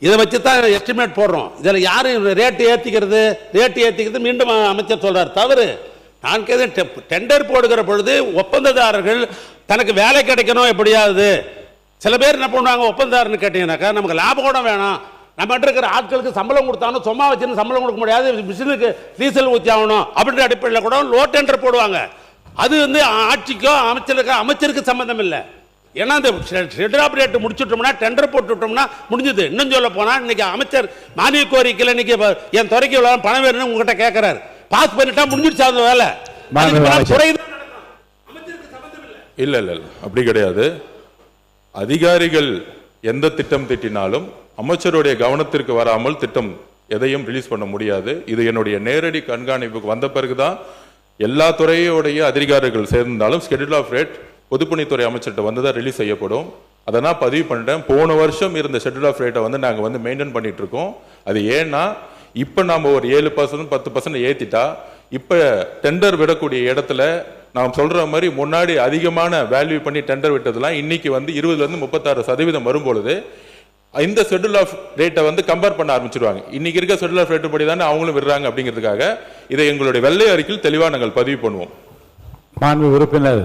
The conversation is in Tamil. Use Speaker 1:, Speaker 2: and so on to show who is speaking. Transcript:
Speaker 1: இதை வச்சு தான் எஸ்டிமேட் போடுறோம். இதில் யாரும் ரேட்டு ஏற்றிக்கிறது மீண்டும் அமைச்சர் சொல்றார் தவறு. நான் டெண்டர் போடுகிற பொழுது ஒப்பந்ததாரர்கள் தனக்கு வேலை கிடைக்கணும் எப்படியாவது. சில பேர் என்ன பண்ணுவாங்க, ஒப்பந்ததாரன்னு கேட்டீங்கன்னாக்கா நமக்கு லாபம் கூட வேணாம், நம்ம இருக்கிற ஆட்களுக்கு சம்பளம் கொடுத்தாலும் சும்மா வச்சுன்னு சம்பளம் கொடுக்க முடியாது, மிஷினுக்கு டீசல் ஊற்றி ஆகணும் அப்படின்ற அடிப்படையில் கூட லோ டெண்டர் போடுவாங்க. அது ஆட்சிக்கோ அமைச்சருக்கு சம்பந்தம் இல்லை. ஏன்னா இந்த ஷெட்யூல் ஆஃப் ரேட் முடிச்சுட்டோம்னா டெண்டர் போட்டுவிட்டோம்னா முடிஞ்சது. இன்னும் சொல்ல போனால் இன்னைக்கு அமைச்சர் மானிய கோரிக்கையில் இன்னைக்கு என் துறைக்கு பணம் வேணும்னு உங்ககிட்ட கேட்கிறாரு, பாஸ் பண்ணிட்டா முடிஞ்சிடுச்சு அந்த வேலை.
Speaker 2: இல்ல இல்ல அப்படி கிடையாது. அதிகாரிகள் எந்த திட்டம் திட்டினாலும் அமைச்சருடைய கவனத்திற்கு வராமல் திட்டம் எதையும் ரிலீஸ் பண்ண முடியாது. இது என்னுடைய நேரடி கண்காணிப்புக்கு வந்த பிறகுதான் எல்லா துறையோடைய அதிகாரிகள் சேர்ந்தாலும் ஷெட்யூல் ஆஃப் ரேட் பொதுப்பணித்துறை அமைச்சர்கிட்ட வந்து தான் ரிலீஸ் செய்யப்படும். அதை நான் பதிவு பண்ணிட்டேன். போன வருஷம் இருந்த ஷெட்யூல் ஆஃப் ரேட்டை வந்து நாங்கள் மெயின்டைன் பண்ணிட்டு இருக்கோம். அது ஏன்னா இப்போ நாம ஒரு 7% 10% ஏற்றிட்டா இப்போ டெண்டர் விடக்கூடிய இடத்துல நாம் சொல்ற மாதிரி முன்னாடி அதிகமான வேல்யூ பண்ணி டெண்டர் விட்டதெல்லாம் இன்னைக்கு 20% 36% வரும்பொழுது இந்த ஷெட்யூல் ஆஃப் ரேட்டை கம்பேர் பண்ண ஆரம்பிச்சிருவாங்க. இன்னைக்கு இருக்க ஷெட்யூல் ஆஃப் ரேட் படி தானே அவங்களும் விடுறாங்க அப்படிங்கிறதுக்காக இதை எங்களுடைய வெள்ளை அறிக்கையில் தெளிவாக நாங்கள் பதிவு பண்ணுவோம்.
Speaker 3: மாண்பு உறுப்பினர்